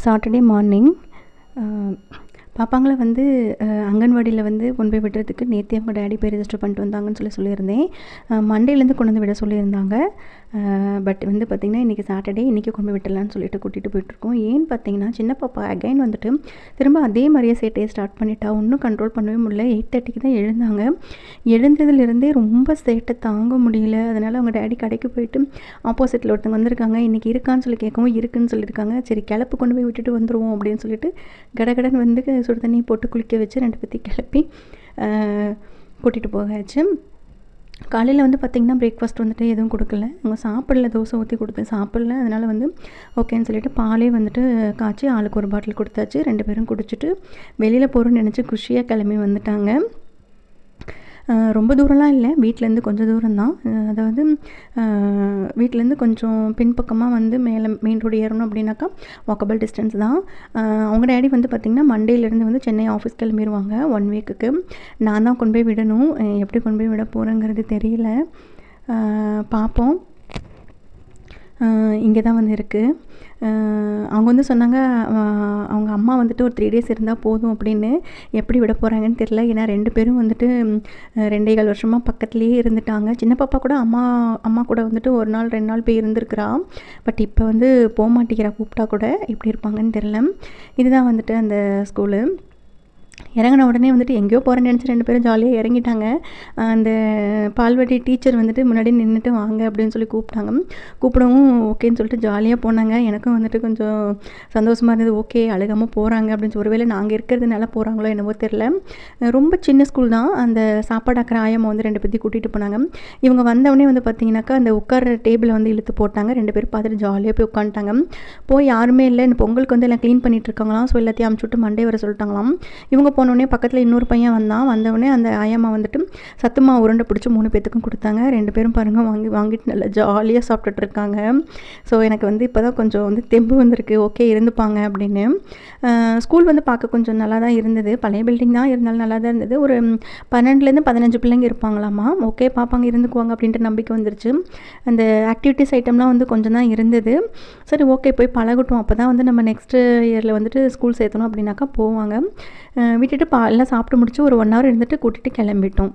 Saturday morning பாப்பாங்கள வந்து அங்கன்வாடியில் வந்து கொண்டு போய் விடுறதுக்கு நேற்றே அவங்க டேடி போய் ரெஜிஸ்டர் பண்ணிட்டு வந்தாங்கன்னு சொல்லியிருந்தேன். மண்டேலேருந்து கொண்டு வந்து விட சொல்லியிருந்தாங்க. பட் வந்து பார்த்திங்கன்னா இன்றைக்கி சாட்டர்டே, இன்றைக்கி கொண்டு போய் விட்டுடலான்னு சொல்லிட்டு கூட்டிகிட்டு போயிட்டுருக்கோம். ஏன்னு பார்த்தீங்கன்னா சின்ன பாப்பா அகைன் வந்துட்டு திரும்ப அதே மாதிரியே சேட்டையை ஸ்டார்ட் பண்ணிட்டா. ஒன்றும் கண்ட்ரோல் பண்ணவே முடியல. 8:30க்கு தான் எழுந்தாங்க. எழுந்ததுலேருந்தே ரொம்ப சேட்டை தாங்க முடியல. அதனால் அவங்க டேடி கடைக்கு போயிட்டு ஆப்போசிட்டில் ஒருத்தவங்க வந்திருக்காங்க. இன்றைக்கி இருக்கான்னு சொல்லி கேட்கவும் இருக்குன்னு சொல்லியிருக்காங்க. சரி கிளப்பு கொண்டு போய் விட்டுட்டு வந்துடுவோம் அப்படின்னு சொல்லிட்டு கடகடன் வந்து சுடு தண்ணி போட்டு குளிக்க வச்சு 2 பேத்தையும் கிளப்பி கூட்டிகிட்டு போகாச்சு. காலையில் வந்து பார்த்திங்கன்னா பிரேக்ஃபாஸ்ட் வந்துட்டு எதுவும் கொடுக்கல. அவங்க சாப்பிடல. தோசை ஊற்றி கொடுத்து சாப்பிடல. அதனால் வந்து ஓகேன்னு சொல்லிட்டு பாலே வந்துட்டு காய்ச்சி ஆளுக்கு ஒரு பாட்டில் கொடுத்தாச்சு. 2 பேரும் குடிச்சிட்டு வெளியில் போகிறோன்னு நினச்சி குஷியாக கிளம்பி வந்துட்டாங்க. ரொம்ப தூரம்லாம் இல்லை, வீட்டிலேருந்து கொஞ்சம் தூரம் தான். அதாவது வீட்டிலேருந்து கொஞ்சம் பின்பக்கமாக வந்து மேலே மெயின் ரோடு ஏறணும் அப்படின்னாக்கா வாக்கபிள் டிஸ்டன்ஸ் தான். அவங்க டேடி வந்து பார்த்திங்கன்னா மண்டேலேருந்து வந்து சென்னை ஆஃபீஸ் கிளம்பிடுவாங்க 1 வீக்குக்கு. நான் தான் கொண்டு போய் விடணும். எப்படி கொண்டு போய் விட போகிறேங்கிறது தெரியல, பார்ப்போம். இங்கே தான் வந்து இருக்குது. அவங்க வந்து சொன்னாங்க அவங்க அம்மா வந்துட்டு ஒரு 3 days இருந்தால் போதும் அப்படின்னு. எப்படி விட போகிறாங்கன்னு தெரில. ஏன்னா 2 பேரும் வந்துட்டு 2.25 வருஷமாக பக்கத்துலேயே இருந்துட்டாங்க. சின்ன பாப்பா கூட அம்மா கூட வந்துட்டு 1 நாள் 2 நாள் போய் இருந்திருக்கிறா. பட் இப்போ வந்து போக மாட்டேங்கிறா. கூப்பிட்டா கூட எப்படி இருப்பாங்கன்னு தெரில. இதுதான் வந்துட்டு அந்த ஸ்கூலு. இறங்கின உடனே வந்துட்டு எங்கேயோ போகிறேன்னு நினச்சி 2 பேரும் ஜாலியாக இறங்கிட்டாங்க. அந்த பால்வாடி டீச்சர் வந்துட்டு முன்னாடி நின்றுட்டு வாங்க அப்படின்னு சொல்லி கூப்பிடவும் ஓகேன்னு சொல்லிட்டு ஜாலியாக போனாங்க. எனக்கும் வந்துட்டு கொஞ்சம் சந்தோஷமாக இருந்தது. ஓகே அழுகாமல் போகிறாங்க அப்படின்னு சொல்லி. ஒருவேளை நாங்கள் இருக்கிறதுனால போகிறாங்களோ என்னவோ தெரில. ரொம்ப சின்ன ஸ்கூல் தான். அந்த சாப்பாடு ஆக்கிற ஆயம்மா வந்து 2 பேத்தையும் கூட்டிகிட்டு போனாங்க. இவங்க வந்தவொடனே வந்து பார்த்திங்கனாக்கா அந்த உட்கார டேபிளை வந்து இழுத்து போட்டாங்க. 2 பேரும் பார்த்துட்டு ஜாலியாக போய் உட்காந்துட்டாங்க. போய் யாருமே இல்லை. இந்த பொங்கலுக்கு வந்து எல்லாம் க்ளீன் பண்ணிகிட்டு இருக்காங்களாம். ஸோ எல்லாத்தையும் அமுச்சு விட்டு மண்டே வர சொல்லிட்டாங்களாம். இவங்க போனோடனே பக்கத்தில் இன்னொரு பையன் வந்தவொடனே அந்த ஆயம்மா வந்துட்டு சத்துமா உருண்டை பிடிச்சி 3 பேத்துக்கும் கொடுத்தாங்க. 2 பேரும் பாருங்கள் வாங்கிட்டு நல்லா ஜாலியாக சாப்பிட்டுட்டு இருக்காங்க. ஸோ எனக்கு வந்து இப்போ தான் கொஞ்சம் வந்து தெம்பு வந்திருக்கு. ஓகே இருந்துப்பாங்க அப்படின்னு. ஸ்கூல் வந்து பார்க்க கொஞ்சம் நல்லா தான் இருந்தது. பழைய பில்டிங் தான் இருந்தாலும் நல்லா தான் இருந்தது. ஒரு 12லேருந்து 15 பிள்ளைங்க இருப்பாங்களாமா. ஓகே பாப்பாங்க இருந்துக்குவாங்க அப்படின்ட்டு நம்பிக்கை வந்துருச்சு. அந்த ஆக்டிவிட்டிஸ் ஐட்டம்லாம் வந்து கொஞ்சம் தான் இருந்தது. சரி ஓகே போய் பழகட்டும். அப்போ தான் வந்து நம்ம நெக்ஸ்ட் இயரில் வந்துட்டு ஸ்கூல் சேர்த்தணும் அப்படின்னாக்கா போவாங்க. விட்டுட்டு எல்லாம் சாப்பிட்டு முடிச்சு ஒரு 1 hour இருந்துட்டு கூட்டிகிட்டு கிளம்பிட்டோம்.